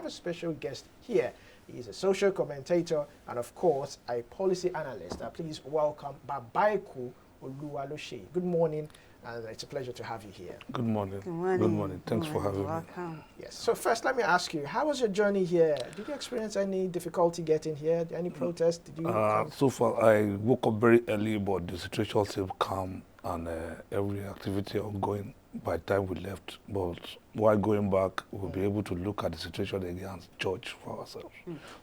have a special guest here. He's a social commentator and, of course, a policy analyst. Please welcome Babaeko Oluwaloseyi. Good morning, and it's a pleasure to have you here. Good morning. Good morning. Good morning. Thanks for having me. Yes. So first, let me ask you, how was your journey here? Did you experience any difficulty getting here? Any protests? Did you So far, I woke up very early, but the situation seemed calm and every activity ongoing by the time we left. But while going back, we'll be able to look at the situation again and judge for ourselves.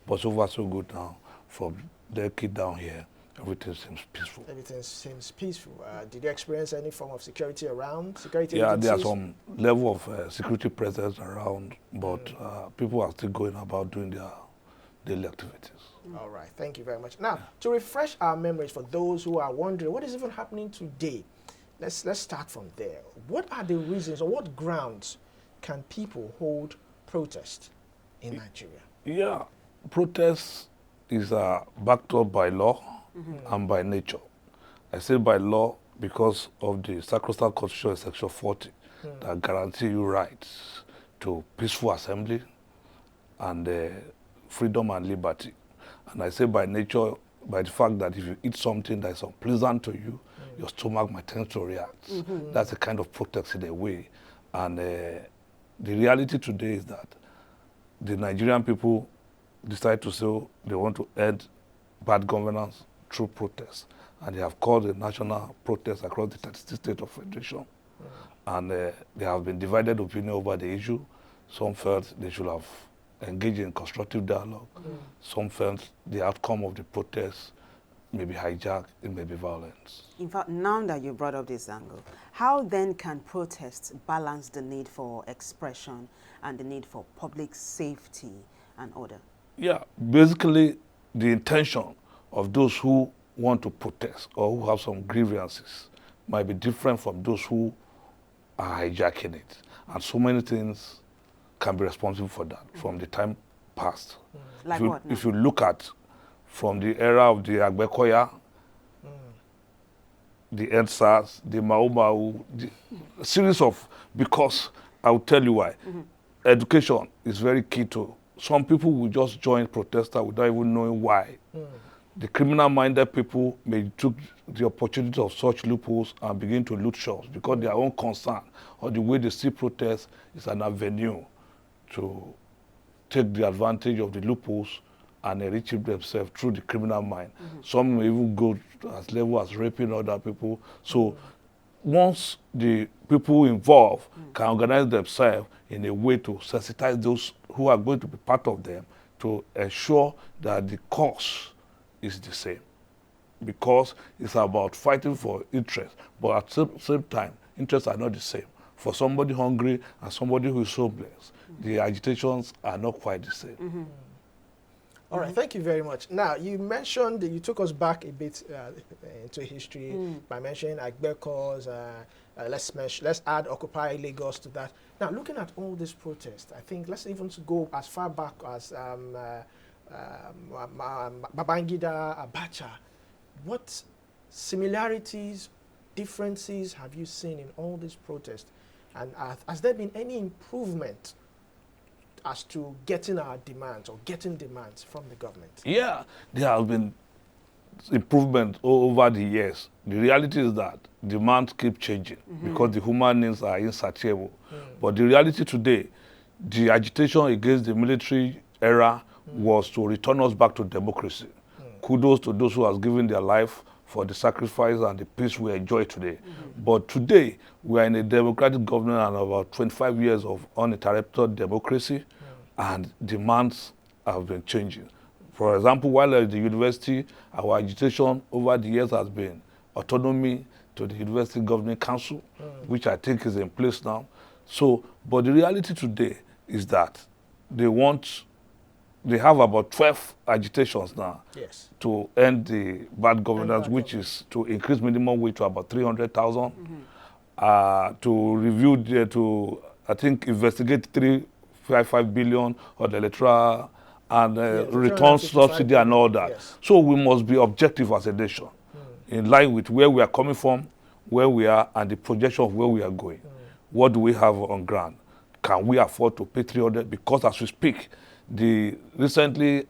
But so far, so good now. From the kid down here, everything seems peaceful. Everything seems peaceful. Did you experience any form of security around? Security Yeah, agencies? there's some level of security presence around, but people are still going about doing their daily activities. All right, thank you very much. Now, to refresh our memories for those who are wondering what is even happening today, let's start from there. What are the reasons or what grounds can people hold protest in Nigeria? Yeah, protest is backed up by law and by nature. I say by law because of the sacrosanct constitution in section 40 that guarantee you rights to peaceful assembly and freedom and liberty. And I say by nature, by the fact that if you eat something that is unpleasant to you, your stomach might tend to react. That's a kind of protest in a way. And the reality today is that the Nigerian people decide to say they want to end bad governance through protest. And they have called a national protest across the 36 states of federation. And there have been divided opinion over the issue. Some felt they should have engaged in constructive dialogue. Some felt the outcome of the protest may be hijacked, it may be violence. In fact, now that you brought up this angle, how then can protests balance the need for expression and the need for public safety and order? Yeah, basically the intention of those who want to protest or who have some grievances might be different from those who are hijacking it. And so many things can be responsible for that from the time past. Like if what now? If you look at from the era of the Agbekoya, the EndSARS, the Mau, the series of, because I'll tell you why. Education is very key to, some people will just join protesters without even knowing why. The criminal-minded people may took the opportunity of such loopholes and begin to loot shops because their own concern or the way they see protests is an avenue to take the advantage of the loopholes and enrich themselves through the criminal mind. Some may even go as level as raping other people. So once the people involved can organize themselves in a way to sensitize those who are going to be part of them to ensure that the cause is the same. Because it's about fighting for interest, but at the same time, interests are not the same. For somebody hungry and somebody who is homeless, the agitations are not quite the same. All right, thank you very much. Now, you mentioned, you took us back a bit into history by mentioning Agbekos. Let's add Occupy Lagos to that. Now, looking at all these protests, I think let's even go as far back as Babangida, Abacha. What similarities, differences have you seen in all these protests? And has there been any improvement as to getting our demands or getting demands from the government? Yeah, there have been improvement over the years. The reality is that demands keep changing because the human needs are insatiable. But the reality today, the agitation against the military era was to return us back to democracy. Kudos to those who have given their life for the sacrifice and the peace we enjoy today. But today, we are in a democratic government and about 25 years of uninterrupted democracy, and demands have been changing. For example, while at the university, our agitation over the years has been autonomy to the University Governing Council, which I think is in place now. So, but the reality today is that they have about 12 agitations now to end the bad governance, which is to increase minimum wage to about 300,000, to review, I think, investigate 355 billion on the electoral and return subsidy and all that. So we must be objective as a nation, in line with where we are coming from, where we are, and the projection of where we are going. What do we have on ground? Can we afford to pay 300? Because as we speak, the recently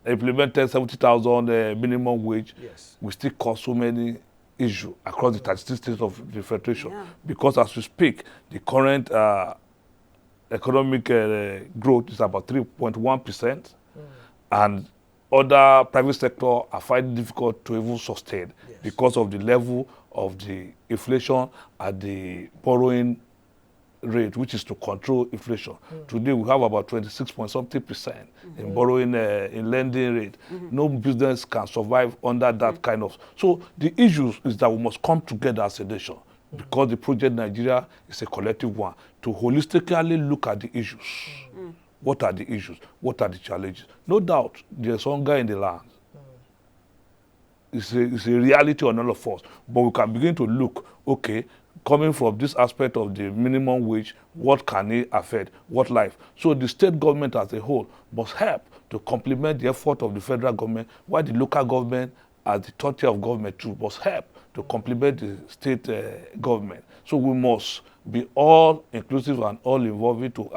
implemented 70,000 minimum wage Yes. will still cause so many issues across the 36 states of the Federation. Yeah. Because as we speak, the current economic growth is about 3.1%, and other private sector are finding it difficult to even sustain Yes. because of the level of the inflation and the borrowing rate, which is to control inflation. Today we have about 26 point something percent in borrowing, in lending rate. No business can survive under that kind of. So the issue is that we must come together as a nation, because the project Nigeria is a collective one, to holistically look at the issues. What are the issues? What are the challenges? No doubt there's hunger in the land. It's a reality on all of us. But we can begin to look, okay, coming from this aspect of the minimum wage, what can it affect? What life? So the state government as a whole must help to complement the effort of the federal government, while the local government, as the third tier of government too, must help to complement the state government. So we must be all inclusive and all involving to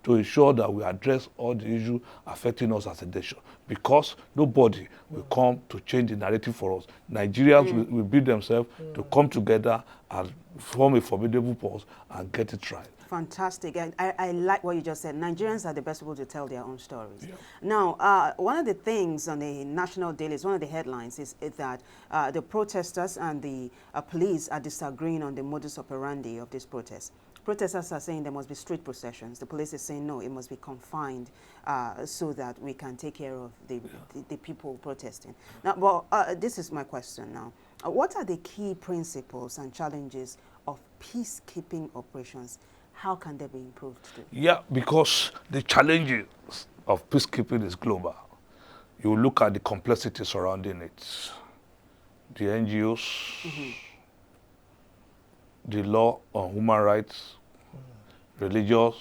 ensure that we address all the issues affecting us as a nation. Because nobody will come to change the narrative for us. Nigerians will build themselves to come together and form a formidable force and get it right. Fantastic. I like what you just said. Nigerians are the best people to tell their own stories. Yeah. Now, one of the things on the national dailies, one of the headlines is that the protesters and the police are disagreeing on the modus operandi of this protest. Protesters are saying there must be street processions. The police is saying no, it must be confined so that we can take care of the people protesting. Now, well, this is my question now. What are the key principles and challenges of peacekeeping operations? How can they be improved too? Yeah, because the challenges of peacekeeping is global. You look at the complexity surrounding it. The NGOs, the law on human rights, religious,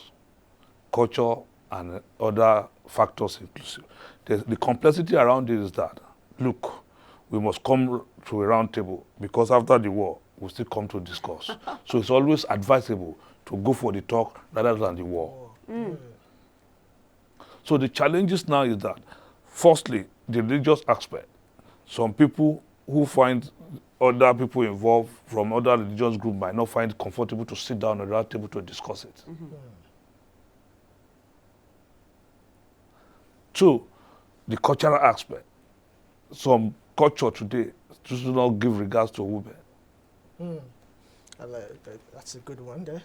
culture, and other factors inclusive. The complexity around it is that, look, we must come to a round table, because after the war, we'll still come to discuss. So it's always advisable to go for the talk rather than the war. So the challenges now is that, firstly, the religious aspect. Some people who find other people involved from other religious groups might not find it comfortable to sit down at that table to discuss it. Two, the cultural aspect. Some culture today does not give regards to women. That's a good one there.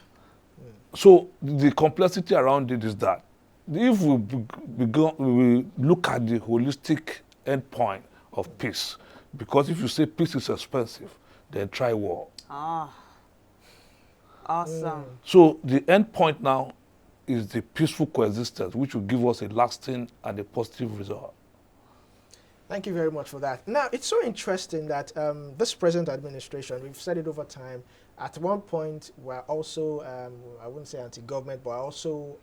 So the complexity around it is that if we look at the holistic endpoint of peace, because if you say peace is expensive, then try war. Ah, awesome. So the endpoint now is the peaceful coexistence, which will give us a lasting and a positive result. Thank you very much for that. Now, it's so interesting that this present administration, we've said it over time, at one point we're also, I wouldn't say anti-government, but also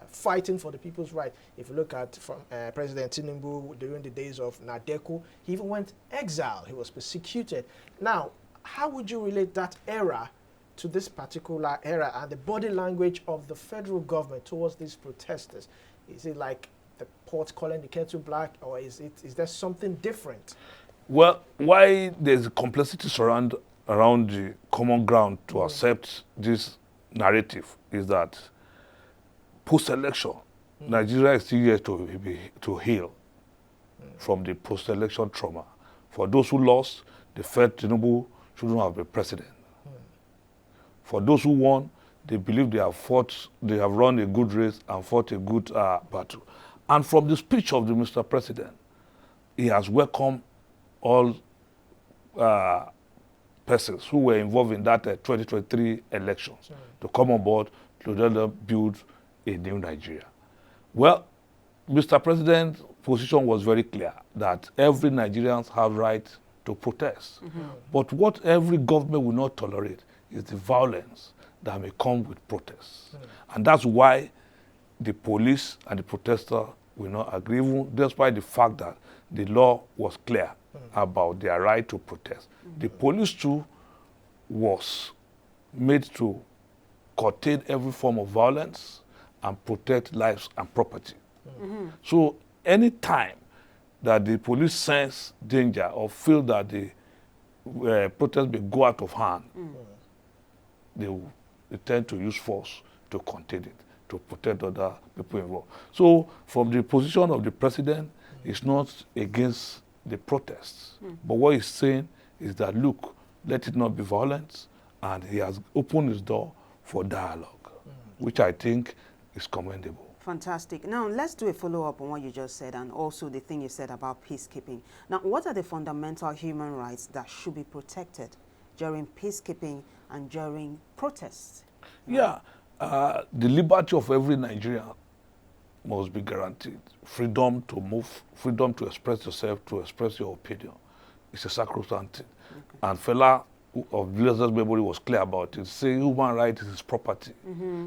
fighting for the people's right. If you look at from President Tinubu during the days of Nadeko, he even went exile. He was persecuted. Now, how would you relate that era to this particular era and the body language of the federal government towards these protesters? Is it like the pot calling the kettle black, or is there something different? Well, why there's a complexity around the common ground to accept this narrative is that post-election, Nigeria is still yet to heal from the post-election trauma. For those who lost, they felt Tinubu shouldn't have been president. For those who won, they believe they have run a good race and fought a good battle. And from the speech of the Mr. President, he has welcomed all persons who were involved in that 2023 elections to come on board to help build a new Nigeria. Well, Mr. President's position was very clear that every Nigerian has right to protest. But what every government will not tolerate is the violence that may come with protests. And that's why the police and the protester will not agree, even despite the fact that the law was clear about their right to protest. The police too was made to curtail every form of violence and protect lives and property. So any time that the police sense danger or feel that the protest may go out of hand, they tend to use force to contain it, to protect other people involved. So from the position of the president, it's not against the protests. But what he's saying is that, look, let it not be violent, and he has opened his door for dialogue, which I think is commendable. Fantastic. Now, let's do a follow-up on what you just said and also the thing you said about peacekeeping. Now, what are the fundamental human rights that should be protected during peacekeeping and during protests? Yeah, the liberty of every Nigerian must be guaranteed. Freedom to move, freedom to express yourself, to express your opinion. It's a sacrosanct thing. And fella of blessed memory was clear about it. Saying human right is his property,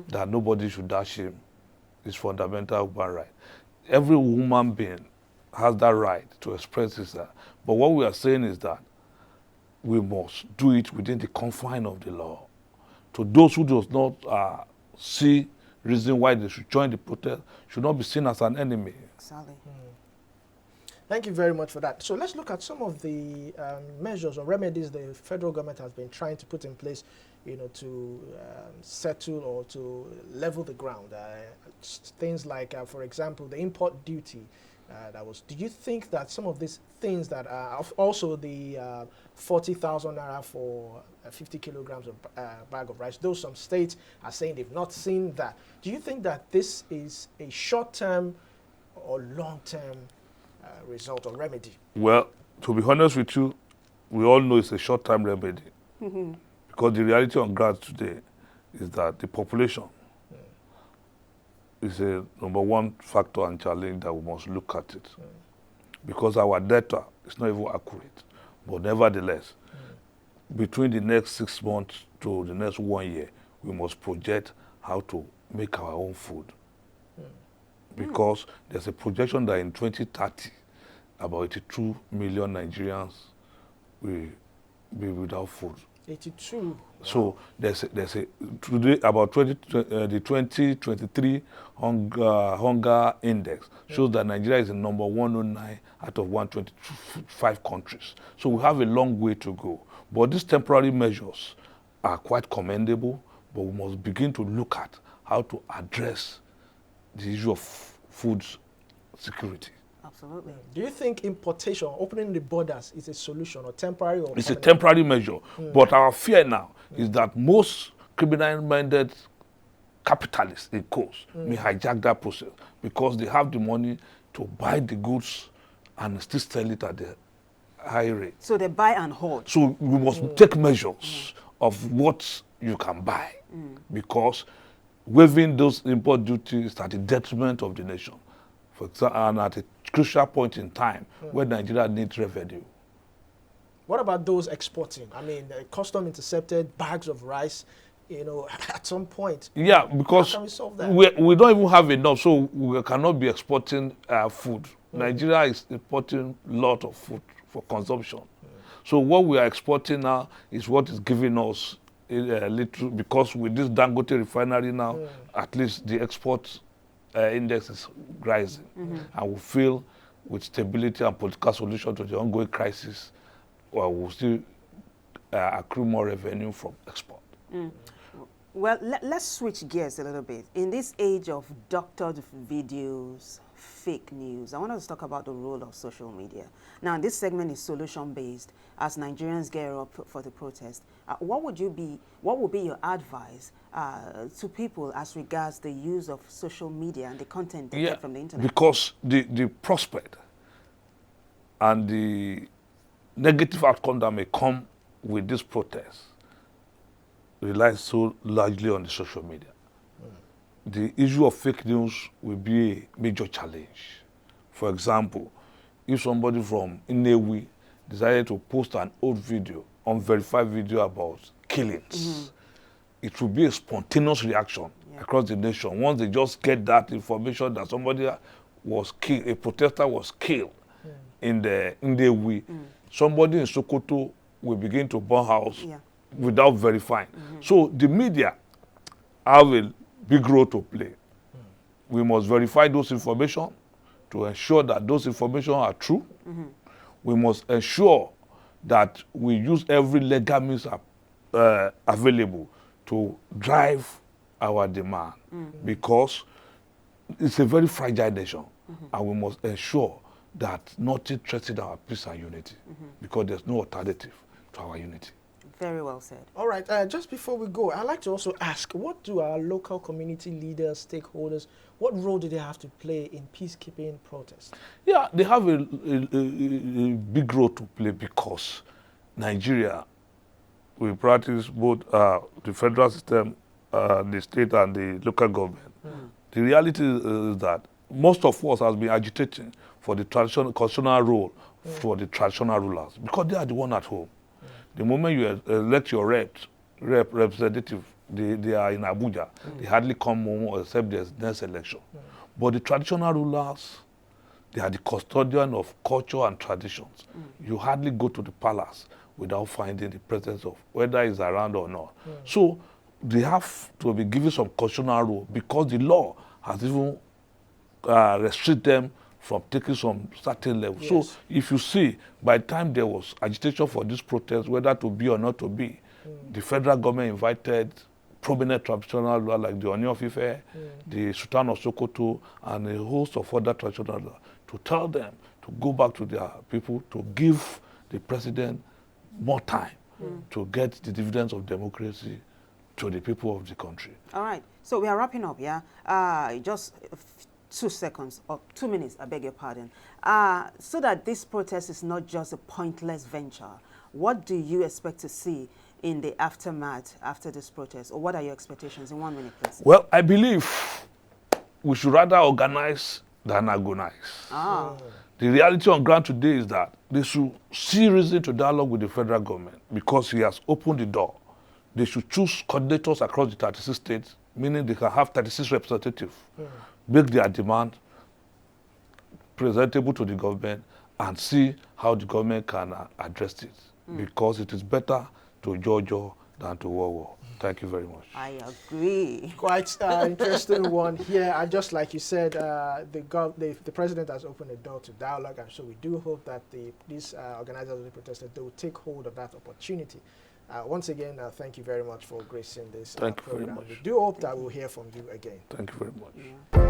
that nobody should dash him. It's fundamental human right. Every human being has that right to express himself. But what we are saying is that we must do it within the confine of the law. To those who does not see reason why they should join the protest, should not be seen as an enemy. Exactly. Thank you very much for that. So let's look at some of the measures or remedies the federal government has been trying to put in place, to settle or to level the ground. Things like, for example, the import duty. Do you think that some of these things that are also the 40,000 naira for 50 kilograms of bag of rice, though some states are saying they've not seen that, do you think that this is a short-term or long-term result or remedy? Well, to be honest with you, we all know it's a short-term remedy. Because the reality on ground today is that the population is a number one factor and challenge that we must look at it. Because our data is not even accurate. But nevertheless, between the next 6 months to the next 1 year, we must project how to make our own food. Because there's a projection that in 2030, about 82 million Nigerians will be without food. 82. Wow. So there's a today about the 2023 hunger index shows that Nigeria is in number 109 out of 125 countries. So we have a long way to go. But these temporary measures are quite commendable, but we must begin to look at how to address the issue of food security. Absolutely. Do you think importation, opening the borders, is a solution or temporary? Or it's permanent? a temporary measure. But our fear now is that most criminal-minded capitalists in coast may hijack that process because they have the money to buy the goods and still sell it at the high rate. So they buy and hoard. So we must take measures of what you can buy because waiving those import duties is at the detriment of the nation. For example, and at a crucial point in time where Nigeria needs revenue. What about those exporting? I mean, custom intercepted bags of rice, at some point. Yeah, because how can we solve that? we don't even have enough, so we cannot be exporting food. Nigeria is importing a lot of food for consumption. So what we are exporting now is what is giving us a little, because with this Dangote refinery now, at least the export index is rising. And we feel with stability and political solution to the ongoing crisis, we'll still accrue more revenue from export. Well, let's switch gears a little bit. In this age of doctored videos, fake news, I want us to talk about the role of social media. Now, this segment is solution-based. As Nigerians gear up for the protest, what would be your advice to people as regards the use of social media and the content they get from the internet? Because the prospect and the negative outcome that may come with this protest relies so largely on the social media. The issue of fake news will be a major challenge. For example, if somebody from Inewi decided to post an old video, unverified video about killings, it will be a spontaneous reaction across the nation. Once they just get that information that somebody was killed, a protester was killed in the Inewi, somebody in Sokoto will begin to burn house without verifying. So the media have a big role to play we must verify those information to ensure that those information are true. We must ensure that we use every legal means available to drive our demand, because it's a very fragile nation, and we must ensure that nothing threatens our peace and unity, because there's no alternative to our unity. Very well said. All right, just before we go, I'd like to also ask, what do our local community leaders, stakeholders, what role do they have to play in peacekeeping protests? Yeah, they have a big role to play, because Nigeria, we practice both the federal system, the state and the local government. The reality is that most of us has been agitating for the constitutional role for the traditional rulers, because they are the one at home. The moment you elect your representative, they are in Abuja. They hardly come home except there's next election. But the traditional rulers, they are the custodian of culture and traditions. You hardly go to the palace without finding the presence of, whether he's around or not. So they have to be given some constitutional role, because the law has even restricted them from taking some certain level. Yes. So if you see, by the time there was agitation for this protest, whether to be or not to be, the federal government invited prominent traditional rulers like the Oni of Ife, the Sultan of Sokoto, and a host of other traditional rulers, to tell them to go back to their people, to give the president more time to get the dividends of democracy to the people of the country. All right. So we are wrapping up, yeah? Just 2 seconds, or 2 minutes, I beg your pardon. So that this protest is not just a pointless venture, what do you expect to see in the aftermath after this protest? Or what are your expectations? In 1 minute, please. Well, I believe we should rather organize than agonize. The reality on ground today is that they should see reason to dialogue with the federal government, because he has opened the door. They should choose coordinators across the 36 states, meaning they can have 36 representatives, make their demand presentable to the government, and see how the government can address it. Because it is better to jojo than to war. Thank you very much. I agree. Quite interesting one here. And just like you said, the president has opened the door to dialogue, and so we do hope that these organizers of the protesters, they will take hold of that opportunity. Once again, thank you very much for gracing this Thank you very program. much. We do hope that we'll hear from you again. Thank you very much. Yeah.